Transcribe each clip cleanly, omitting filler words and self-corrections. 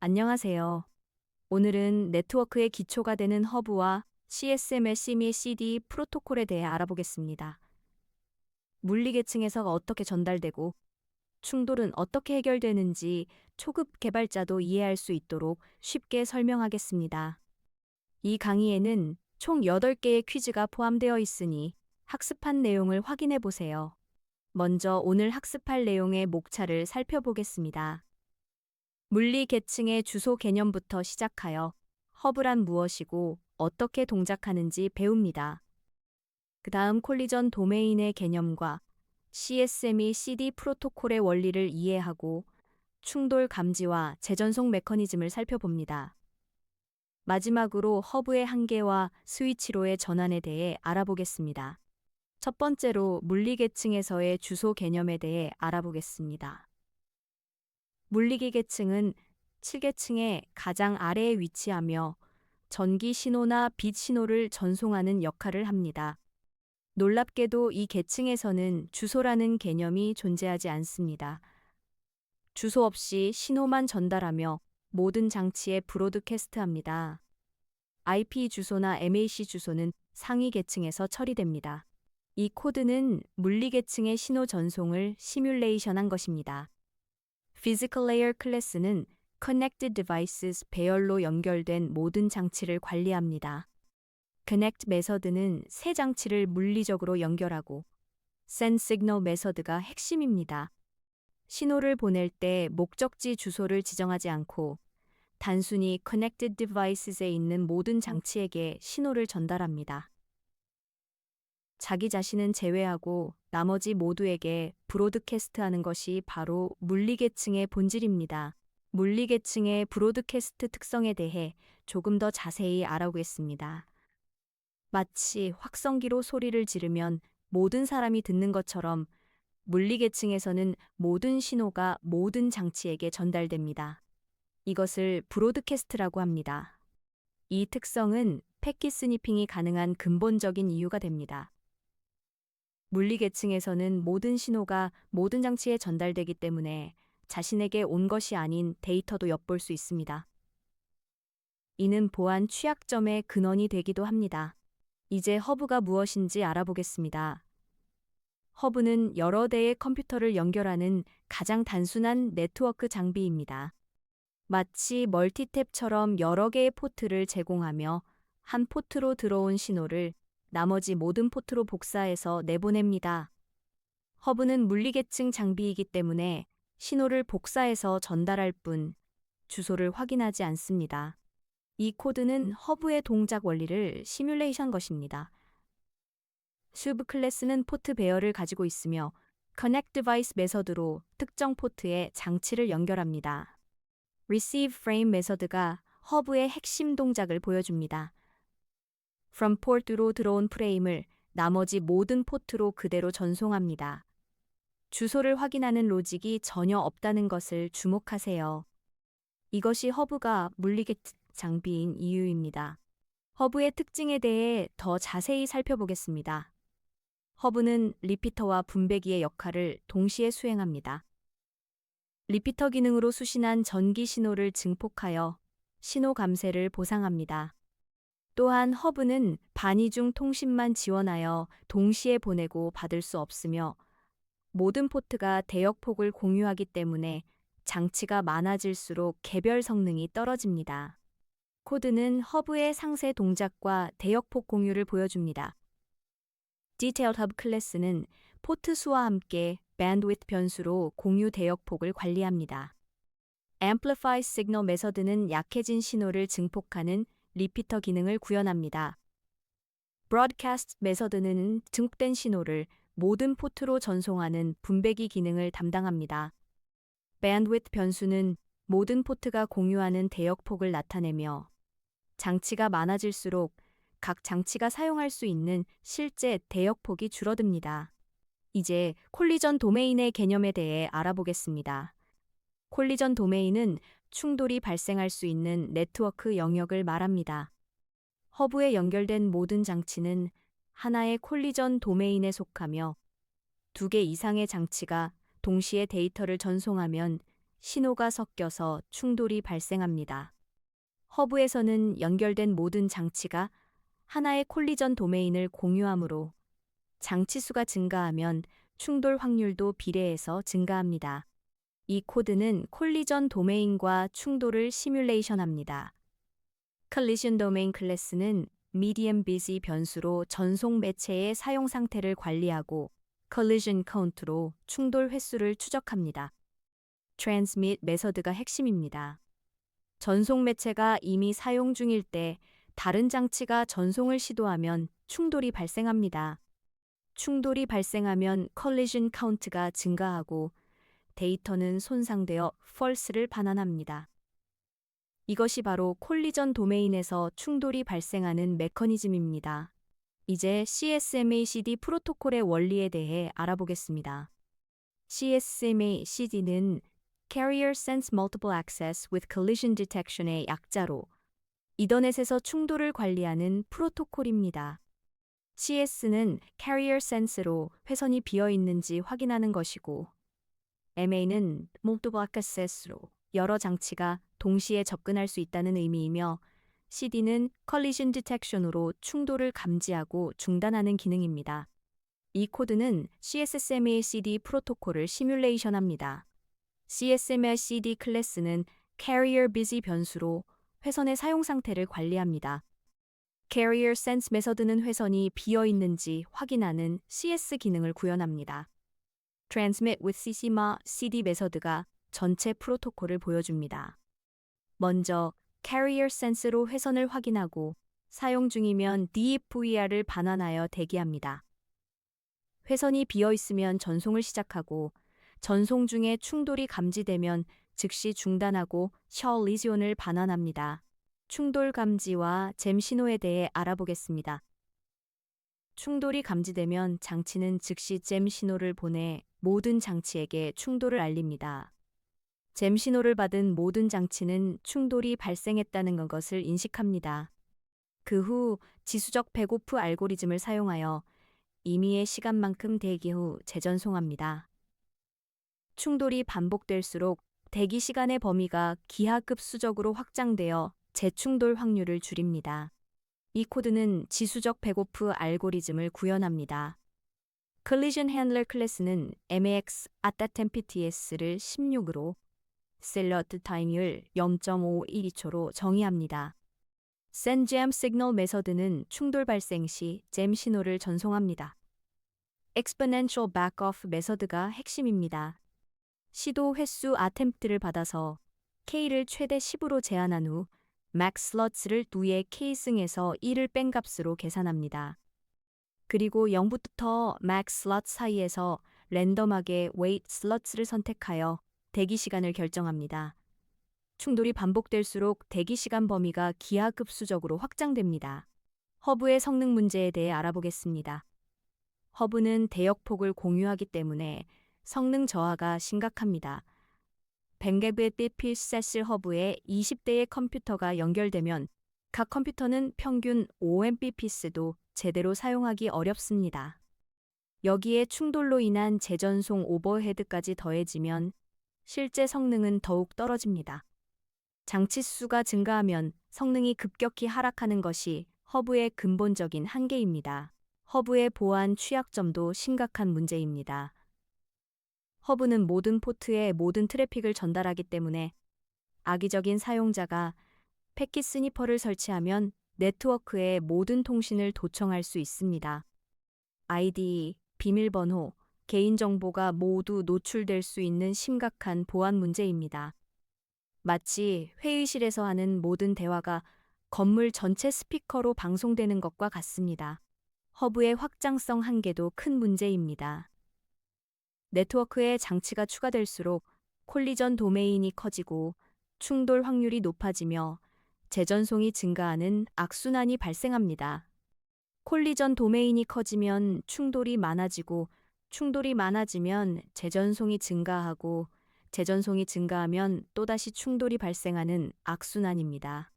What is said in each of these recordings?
안녕하세요. 오늘은 네트워크의 기초가 되는 허브와 CSMS 및 CD 프로토콜에 대해 알아보겠습니다. 물리 계층에서 어떻게 전달되고 충돌은 어떻게 해결되는지 초급 개발자도 이해할 수 있도록 쉽게 설명하겠습니다. 이 강의에는 총 8개의 퀴즈가 포함되어 있으니 학습한 내용을 확인해 보세요. 먼저 오늘 학습할 내용의 목차를 살펴보겠습니다. 물리 계층의 주소 개념부터 시작하여 허브란 무엇이고 어떻게 동작하는지 배웁니다. 그 다음 콜리전 도메인의 개념과 CSM이 CD 프로토콜의 원리를 이해하고 충돌 감지와 재전송 메커니즘을 살펴봅니다. 마지막으로 허브의 한계와 스위치로의 전환에 대해 알아보겠습니다. 첫 번째로 물리 계층에서의 주소 개념에 대해 알아보겠습니다. 물리기 계층은 7계층의 가장 아래에 위치하며 전기 신호나 빛 신호를 전송하는 역할을 합니다. 놀랍게도 이 계층에서는 주소라는 개념이 존재하지 않습니다. 주소 없이 신호만 전달하며 모든 장치에 브로드캐스트합니다. IP 주소나 MAC 주소는 상위 계층에서 처리됩니다. 이 코드는 물리 계층의 신호 전송을 시뮬레이션한 것입니다. Physical Layer 클래스는 Connected Devices 배열로 연결된 모든 장치를 관리합니다. Connect 메서드는 새 장치를 물리적으로 연결하고 Send Signal 메서드가 핵심입니다. 신호를 보낼 때 목적지 주소를 지정하지 않고 단순히 Connected Devices에 있는 모든 장치에게 신호를 전달합니다. 자기 자신은 제외하고 나머지 모두에게 브로드캐스트하는 것이 바로 물리계층의 본질입니다. 물리계층의 브로드캐스트 특성에 대해 조금 더 자세히 알아보겠습니다. 마치 확성기로 소리를 지르면 모든 사람이 듣는 것처럼 물리계층에서는 모든 신호가 모든 장치에게 전달됩니다. 이것을 브로드캐스트라고 합니다. 이 특성은 패킷 스니핑이 가능한 근본적인 이유가 됩니다. 물리 계층에서는 모든 신호가 모든 장치에 전달되기 때문에 자신에게 온 것이 아닌 데이터도 엿볼 수 있습니다. 이는 보안 취약점의 근원이 되기도 합니다. 이제 허브가 무엇인지 알아보겠습니다. 허브는 여러 대의 컴퓨터를 연결하는 가장 단순한 네트워크 장비입니다. 마치 멀티탭처럼 여러 개의 포트를 제공하며 한 포트로 들어온 신호를 나머지 모든 포트로 복사해서 내보냅니다. 허브는 물리계층 장비이기 때문에 신호를 복사해서 전달할 뿐 주소를 확인하지 않습니다. 이 코드는 허브의 동작 원리를 시뮬레이션 것입니다. 슈브 클래스는 포트 배열을 가지고 있으며 Connect Device 메서드로 특정 포트에 장치를 연결합니다. Receive Frame 메서드가 허브의 핵심 동작을 보여줍니다. From port로 들어온 프레임을 나머지 모든 포트로 그대로 전송합니다. 주소를 확인하는 로직이 전혀 없다는 것을 주목하세요. 이것이 허브가 물리계층 장비인 이유입니다. 허브의 특징에 대해 더 자세히 살펴보겠습니다. 허브는 리피터와 분배기의 역할을 동시에 수행합니다. 리피터 기능으로 수신한 전기 신호를 증폭하여 신호 감쇄를 보상합니다. 또한 허브는 반이중 통신만 지원하여 동시에 보내고 받을 수 없으며 모든 포트가 대역폭을 공유하기 때문에 장치가 많아질수록 개별 성능이 떨어집니다. 코드는 허브의 상세 동작과 대역폭 공유를 보여줍니다. Detailed Hub 클래스는 포트 수와 함께 bandwidth 변수로 공유 대역폭을 관리합니다. Amplify Signal 메서드는 약해진 신호를 증폭하는 리피터 기능을 구현합니다. Broadcast 메서드는 증폭된 신호를 모든 포트로 전송하는 분배기 기능을 담당합니다. Bandwidth 변수는 모든 포트가 공유하는 대역폭을 나타내며 장치가 많아질수록 각 장치가 사용할 수 있는 실제 대역폭이 줄어듭니다. 이제 콜리전 도메인의 개념에 대해 알아보겠습니다. 콜리전 도메인은 충돌이 발생할 수 있는 네트워크 영역을 말합니다. 허브에 연결된 모든 장치는 하나의 콜리전 도메인에 속하며 두 개 이상의 장치가 동시에 데이터를 전송하면 신호가 섞여서 충돌이 발생합니다. 허브에서는 연결된 모든 장치가 하나의 콜리전 도메인을 공유하므로 장치 수가 증가하면 충돌 확률도 비례해서 증가합니다. 이 코드는 콜리전 도메인과 충돌을 시뮬레이션합니다. Collision Domain 클래스는 Medium Busy 변수로 전송 매체의 사용 상태를 관리하고 Collision Count로 충돌 횟수를 추적합니다. Transmit 메서드가 핵심입니다. 전송 매체가 이미 사용 중일 때 다른 장치가 전송을 시도하면 충돌이 발생합니다. 충돌이 발생하면 Collision Count가 증가하고 데이터는 손상되어 false를 반환합니다. 이것이 바로 콜리전 도메인에서 충돌이 발생하는 메커니즘입니다. 이제 CSMA-CD 프로토콜의 원리에 대해 알아보겠습니다. CSMA-CD는 Carrier Sense Multiple Access with Collision Detection의 약자로 이더넷에서 충돌을 관리하는 프로토콜입니다. CS는 Carrier Sense로 회선이 비어 있는지 확인하는 것이고 MA는 Multiple Access로 여러 장치가 동시에 접근할 수 있다는 의미이며 CD는 Collision Detection으로 충돌을 감지하고 중단하는 기능입니다. 이 코드는 CSMA-CD 프로토콜을 시뮬레이션합니다. CSMA-CD 클래스는 Carrier Busy 변수로 회선의 사용 상태를 관리합니다. Carrier Sense 메서드는 회선이 비어 있는지 확인하는 CS 기능을 구현합니다. Transmit with CCMA-CD 메서드가 전체 프로토콜을 보여줍니다. 먼저 Carrier Sense로 회선을 확인하고 사용 중이면 DFVR을 반환하여 대기합니다. 회선이 비어 있으면 전송을 시작하고 전송 중에 충돌이 감지되면 즉시 중단하고 셔 리지온을 반환합니다. 충돌 감지와 잼 신호에 대해 알아보겠습니다. 충돌이 감지되면 장치는 즉시 잼 신호를 보내 모든 장치에게 충돌을 알립니다. 잼 신호를 받은 모든 장치는 충돌이 발생했다는 것을 인식합니다. 그 후 지수적 백오프 알고리즘을 사용하여 임의의 시간만큼 대기 후 재전송합니다. 충돌이 반복될수록 대기 시간의 범위가 기하급수적으로 확장되어 재충돌 확률을 줄입니다. 이 코드는 지수적 백오프 알고리즘을 구현합니다. Collision Handler 클래스는 MAX ATTEMPTS를 16으로 셀러트 타임을 0.512초로 정의합니다. Send Jam Signal 메서드는 충돌 발생 시 잼 신호를 전송합니다. Exponential Backoff 메서드가 핵심입니다. 시도 횟수 attempt를 받아서 K를 최대 10으로 제한한 후 max slots를 2의 K승에서 1을 뺀 값으로 계산합니다. 그리고 0부터 max slot 사이에서 랜덤하게 wait slots를 선택하여 대기 시간을 결정합니다. 충돌이 반복될수록 대기 시간 범위가 기하급수적으로 확장됩니다. 허브의 성능 문제에 대해 알아보겠습니다. 허브는 대역폭을 공유하기 때문에 성능 저하가 심각합니다. 100Mbps 허브에 20대의 컴퓨터가 연결되면 각 컴퓨터는 평균 5Mbps도 제대로 사용하기 어렵습니다. 여기에 충돌로 인한 재전송 오버헤드까지 더해지면 실제 성능은 더욱 떨어집니다. 장치 수가 증가하면 성능이 급격히 하락하는 것이 허브의 근본적인 한계입니다. 허브의 보안 취약점도 심각한 문제입니다. 허브는 모든 포트에 모든 트래픽을 전달하기 때문에 악의적인 사용자가 패킷 스니퍼를 설치하면 네트워크의 모든 통신을 도청할 수 있습니다. 아이디, 비밀번호, 개인정보가 모두 노출될 수 있는 심각한 보안 문제입니다. 마치 회의실에서 하는 모든 대화가 건물 전체 스피커로 방송되는 것과 같습니다. 허브의 확장성 한계도 큰 문제입니다. 네트워크에 장치가 추가될수록 콜리전 도메인이 커지고 충돌 확률이 높아지며 재전송이 증가하는 악순환이 발생합니다. 콜리전 도메인이 커지면 충돌이 많아지고 충돌이 많아지면 재전송이 증가하고 재전송이 증가하면 또다시 충돌이 발생하는 악순환입니다.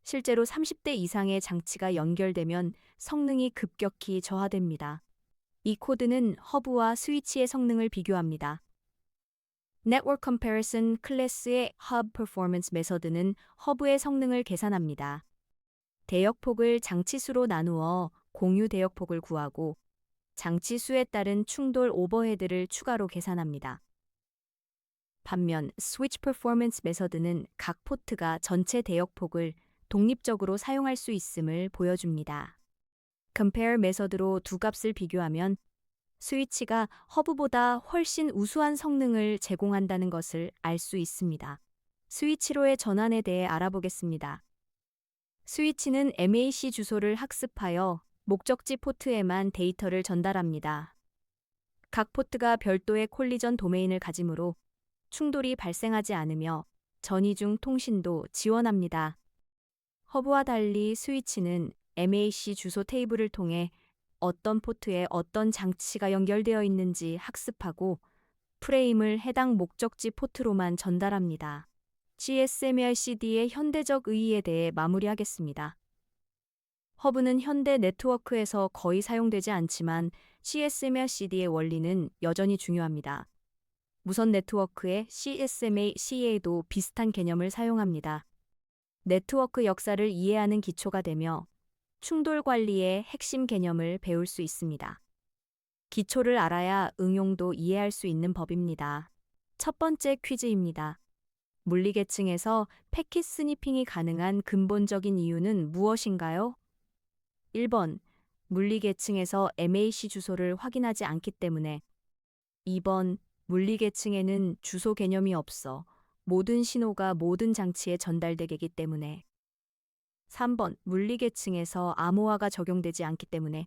실제로 30대 이상의 장치가 연결되면 성능이 급격히 저하됩니다. 이 코드는 허브와 스위치의 성능을 비교합니다. Network Comparison 클래스의 Hub Performance 메서드는 허브의 성능을 계산합니다. 대역폭을 장치수로 나누어 공유 대역폭을 구하고 장치수에 따른 충돌 오버헤드를 추가로 계산합니다. 반면 Switch Performance 메서드는 각 포트가 전체 대역폭을 독립적으로 사용할 수 있음을 보여줍니다. Compare 메서드로 두 값을 비교하면 스위치가 허브보다 훨씬 우수한 성능을 제공한다는 것을 알 수 있습니다. 스위치로의 전환에 대해 알아보겠습니다. 스위치는 MAC 주소를 학습하여 목적지 포트에만 데이터를 전달합니다. 각 포트가 별도의 콜리전 도메인을 가지므로 충돌이 발생하지 않으며 전이중 통신도 지원합니다. 허브와 달리 스위치는 MAC 주소 테이블을 통해 어떤 포트에 어떤 장치가 연결되어 있는지 학습하고 프레임을 해당 목적지 포트로만 전달합니다. GSMR-CD의 현대적 의의에 대해 마무리하겠습니다. 허브는 현대 네트워크에서 거의 사용되지 않지만 CSMR-CD의 원리는 여전히 중요합니다. 무선 네트워크의 CSMA/CA도 비슷한 개념을 사용합니다. 네트워크 역사를 이해하는 기초가 되며 충돌 관리의 핵심 개념을 배울 수 있습니다. 기초를 알아야 응용도 이해할 수 있는 법입니다. 첫 번째 퀴즈입니다. 물리계층에서 패킷 스니핑이 가능한 근본적인 이유는 무엇인가요? 1번, 물리계층에서 MAC 주소를 확인하지 않기 때문에. 2번, 물리계층에는 주소 개념이 없어 모든 신호가 모든 장치에 전달되기 때문에. 3번, 물리계층에서 암호화가 적용되지 않기 때문에.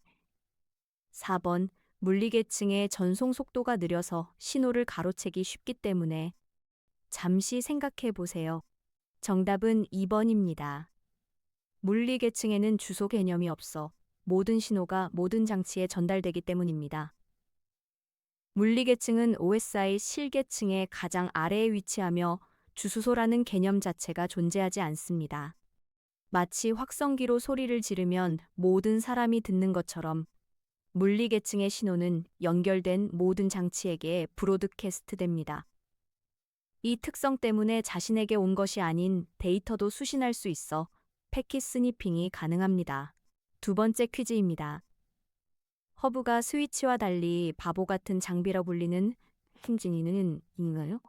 4번, 물리계층의 전송 속도가 느려서 신호를 가로채기 쉽기 때문에. 잠시 생각해 보세요. 정답은 2번입니다. 물리계층에는 주소 개념이 없어 모든 신호가 모든 장치에 전달되기 때문입니다. 물리계층은 OSI 실계층의 가장 아래에 위치하며 주소소라는 개념 자체가 존재하지 않습니다. 마치 확성기로 소리를 지르면 모든 사람이 듣는 것처럼 물리계층의 신호는 연결된 모든 장치에게 브로드캐스트됩니다. 이 특성 때문에 자신에게 온 것이 아닌 데이터도 수신할 수 있어 패킷 스니핑이 가능합니다. 두 번째 퀴즈입니다. 허브가 스위치와 달리 바보 같은 장비라 불리는 행진이는 인가요?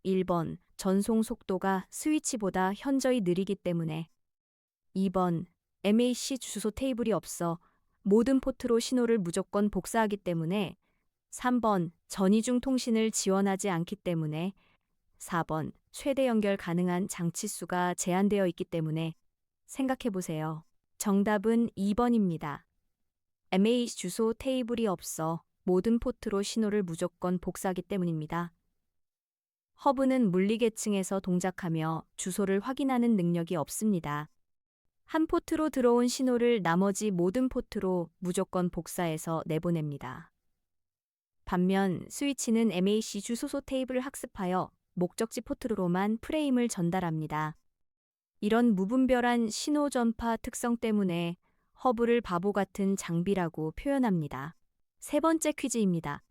1번, 전송 속도가 스위치보다 현저히 느리기 때문에. 2번, MAC 주소 테이블이 없어 모든 포트로 신호를 무조건 복사하기 때문에. 3번, 전이중 통신을 지원하지 않기 때문에. 4번, 최대 연결 가능한 장치 수가 제한되어 있기 때문에. 생각해 보세요. 정답은 2번입니다. MAC 주소 테이블이 없어 모든 포트로 신호를 무조건 복사하기 때문입니다. 허브는 물리계층에서 동작하며 주소를 확인하는 능력이 없습니다. 한 포트로 들어온 신호를 나머지 모든 포트로 무조건 복사해서 내보냅니다. 반면 스위치는 MAC 주소소 테이블을 학습하여 목적지 포트로만 프레임을 전달합니다. 이런 무분별한 신호 전파 특성 때문에 허브를 바보 같은 장비라고 표현합니다. 세 번째 퀴즈입니다.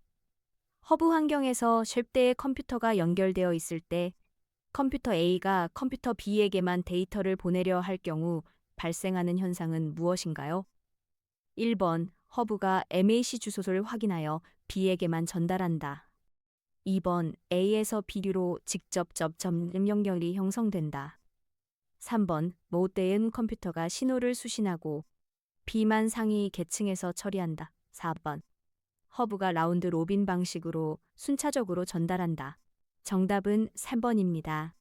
허브 환경에서 쉘대의 컴퓨터가 연결되어 있을 때 컴퓨터 A가 컴퓨터 B에게만 데이터를 보내려 할 경우 발생하는 현상은 무엇인가요? 1번, 허브가 MAC 주소를 확인하여 B에게만 전달한다. 2번, A에서 B로 직접 접점 연결이 형성된다. 3번, 못대은 컴퓨터가 신호를 수신하고 B만 상위 계층에서 처리한다. 4번, 허브가 라운드 로빈 방식으로 순차적으로 전달한다. 정답은 3번입니다.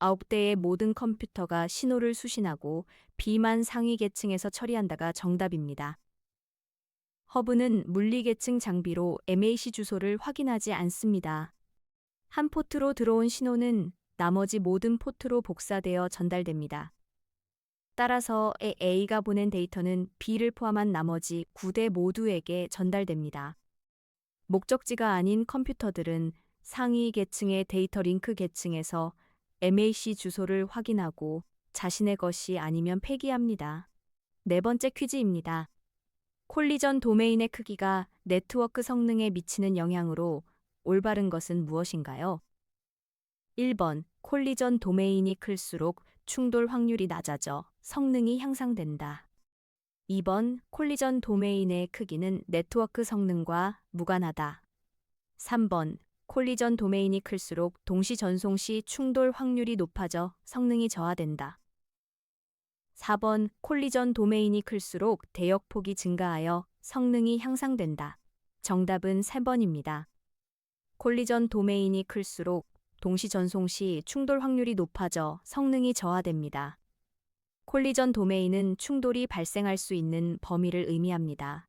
9대의 모든 컴퓨터가 신호를 수신하고 B만 상위 계층에서 처리한다가 정답입니다. 허브는 물리계층 장비로 MAC 주소를 확인하지 않습니다. 한 포트로 들어온 신호는 나머지 모든 포트로 복사되어 전달됩니다. 따라서 A가 보낸 데이터는 B를 포함한 나머지 9대 모두에게 전달됩니다. 목적지가 아닌 컴퓨터들은 상위 계층의 데이터 링크 계층에서 MAC 주소를 확인하고 자신의 것이 아니면 폐기합니다. 네 번째 퀴즈입니다. 콜리전 도메인의 크기가 네트워크 성능에 미치는 영향으로 올바른 것은 무엇인가요? 1번, 콜리전 도메인이 클수록 충돌 확률이 낮아져 성능이 향상된다. 2번, 콜리전 도메인의 크기는 네트워크 성능과 무관하다. 3번, 콜리전 도메인이 클수록 동시 전송 시 충돌 확률이 높아져 성능이 저하된다. 4번, 콜리전 도메인이 클수록 대역폭이 증가하여 성능이 향상된다. 정답은 3번입니다. 콜리전 도메인이 클수록 동시 전송 시 충돌 확률이 높아져 성능이 저하됩니다. 콜리전 도메인은 충돌이 발생할 수 있는 범위를 의미합니다.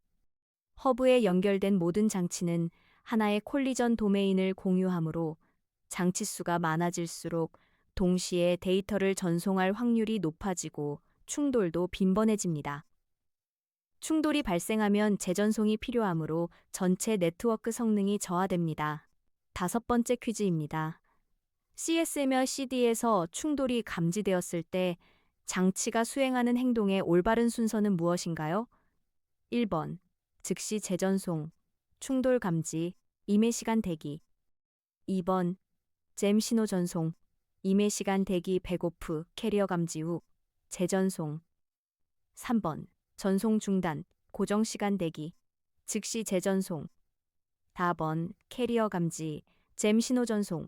허브에 연결된 모든 장치는 하나의 콜리전 도메인을 공유하므로 장치 수가 많아질수록 동시에 데이터를 전송할 확률이 높아지고 충돌도 빈번해집니다. 충돌이 발생하면 재전송이 필요하므로 전체 네트워크 성능이 저하됩니다. 5번째 퀴즈입니다. CS며 CD에서 충돌이 감지되었을 때 장치가 수행하는 행동의 올바른 순서는 무엇인가요? 1번, 즉시 재전송, 충돌 감지, 임해 시간 대기. 2번, 잼 신호 전송, 임해 시간 대기 백오프, 캐리어 감지 후, 재전송. 3번, 전송 중단, 고정 시간 대기, 즉시 재전송. 4번, 캐리어 감지, 잼 신호 전송,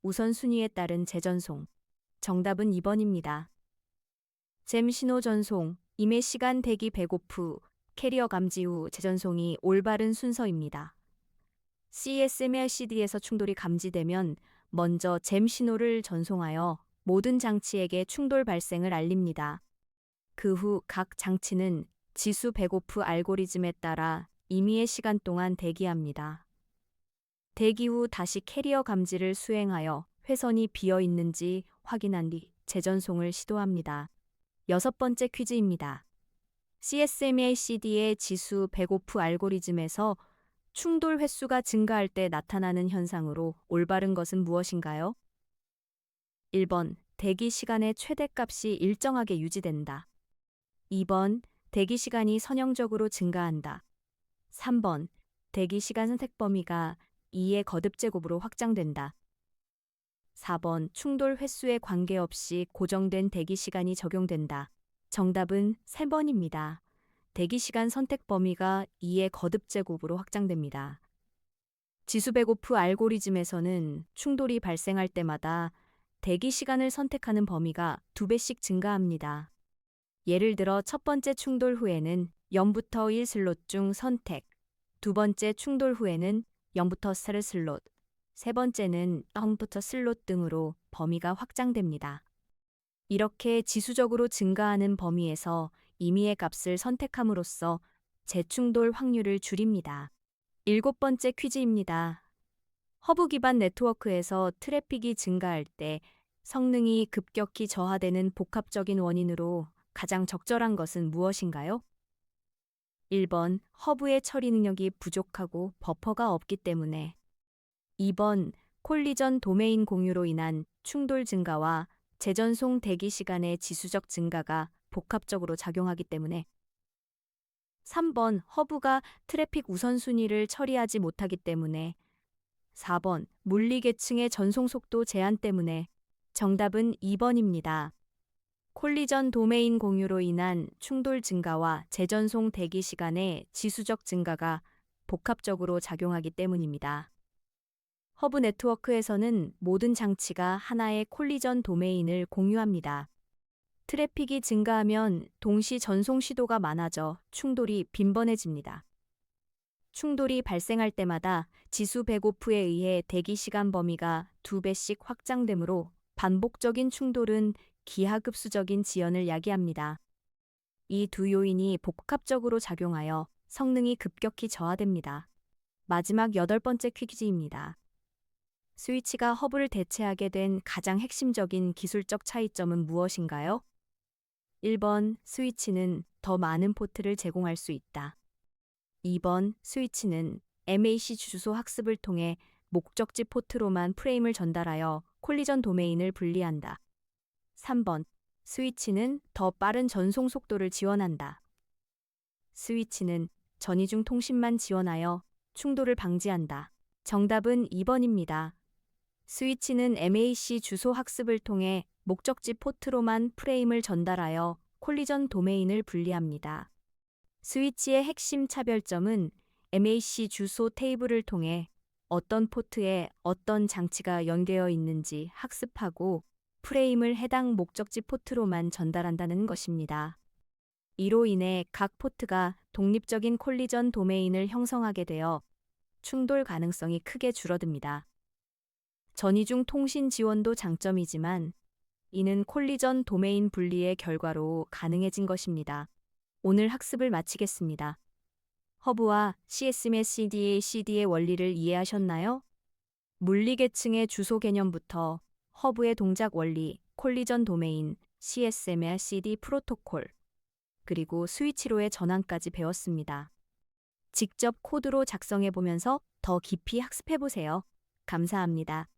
우선순위에 따른 재전송. 정답은 2번입니다. 잼 신호 전송, 임해 시간 대기 백오프, 캐리어 감지 후 재전송이 올바른 순서입니다. CS며 CD에서 충돌이 감지되면 먼저 잼 신호를 전송하여 모든 장치에게 충돌 발생을 알립니다. 그 후 각 장치는 지수 백오프 알고리즘에 따라 임의의 시간 동안 대기합니다. 대기 후 다시 캐리어 감지를 수행하여 회선이 비어 있는지 확인한 뒤 재전송을 시도합니다. 6번째 퀴즈입니다. CSMA CD의 지수 백오프 알고리즘에서 충돌 횟수가 증가할 때 나타나는 현상으로 올바른 것은 무엇인가요? 1번, 대기 시간의 최대값이 일정하게 유지된다. 2번, 대기 시간이 선형적으로 증가한다. 3번, 대기 시간 선택 범위가 2의 거듭제곱으로 확장된다. 4번, 충돌 횟수에 관계없이 고정된 대기 시간이 적용된다. 정답은 3번입니다. 대기 시간 선택 범위가 2의 거듭제곱으로 확장됩니다. 지수 백오프 알고리즘에서는 충돌이 발생할 때마다 대기 시간을 선택하는 범위가 2배씩 증가합니다. 예를 들어 첫 번째 충돌 후에는 0부터 1 슬롯 중 선택, 두 번째 충돌 후에는 0부터 4 슬롯, 세 번째는 0부터 슬롯 등으로 범위가 확장됩니다. 이렇게 지수적으로 증가하는 범위에서 임의의 값을 선택함으로써 재충돌 확률을 줄입니다. 7번째 퀴즈입니다. 허브 기반 네트워크에서 트래픽이 증가할 때 성능이 급격히 저하되는 복합적인 원인으로 가장 적절한 것은 무엇인가요? 1번, 허브의 처리 능력이 부족하고 버퍼가 없기 때문에. 2번, 콜리전 도메인 공유로 인한 충돌 증가와 재전송 대기 시간의 지수적 증가가 복합적으로 작용하기 때문에. 3번, 허브가 트래픽 우선순위를 처리하지 못하기 때문에. 4번, 물리 계층의 전송 속도 제한 때문에. 정답은 2번입니다. 콜리전 도메인 공유로 인한 충돌 증가와 재전송 대기 시간의 지수적 증가가 복합적으로 작용하기 때문입니다. 허브 네트워크에서는 모든 장치가 하나의 콜리전 도메인을 공유합니다. 트래픽이 증가하면 동시 전송 시도가 많아져 충돌이 빈번해집니다. 충돌이 발생할 때마다 지수 백오프에 의해 대기 시간 범위가 2배씩 확장되므로 반복적인 충돌은 기하급수적인 지연을 야기합니다. 이 두 요인이 복합적으로 작용하여 성능이 급격히 저하됩니다. 마지막 8번째 퀴즈입니다. 스위치가 허브를 대체하게 된 가장 핵심적인 기술적 차이점은 무엇인가요? 1번, 스위치는 더 많은 포트를 제공할 수 있다. 2번, 스위치는 MAC 주소 학습을 통해 목적지 포트로만 프레임을 전달하여 콜리전 도메인을 분리한다. 3번, 스위치는 더 빠른 전송 속도를 지원한다. 스위치는 전이중 통신만 지원하여 충돌을 방지한다. 정답은 2번입니다. 스위치는 MAC 주소 학습을 통해 목적지 포트로만 프레임을 전달하여 콜리전 도메인을 분리합니다. 스위치의 핵심 차별점은 MAC 주소 테이블을 통해 어떤 포트에 어떤 장치가 연계되어 있는지 학습하고 프레임을 해당 목적지 포트로만 전달한다는 것입니다. 이로 인해 각 포트가 독립적인 콜리전 도메인을 형성하게 되어 충돌 가능성이 크게 줄어듭니다. 전이중 통신 지원도 장점이지만 이는 콜리전 도메인 분리의 결과로 가능해진 것입니다. 오늘 학습을 마치겠습니다. 허브와 CSMS CD의 원리를 이해하셨나요? 물리계층의 주소 개념부터 허브의 동작 원리, 콜리전 도메인, CSMS CD 프로토콜, 그리고 스위치로의 전환까지 배웠습니다. 직접 코드로 작성해 보면서 더 깊이 학습해 보세요. 감사합니다.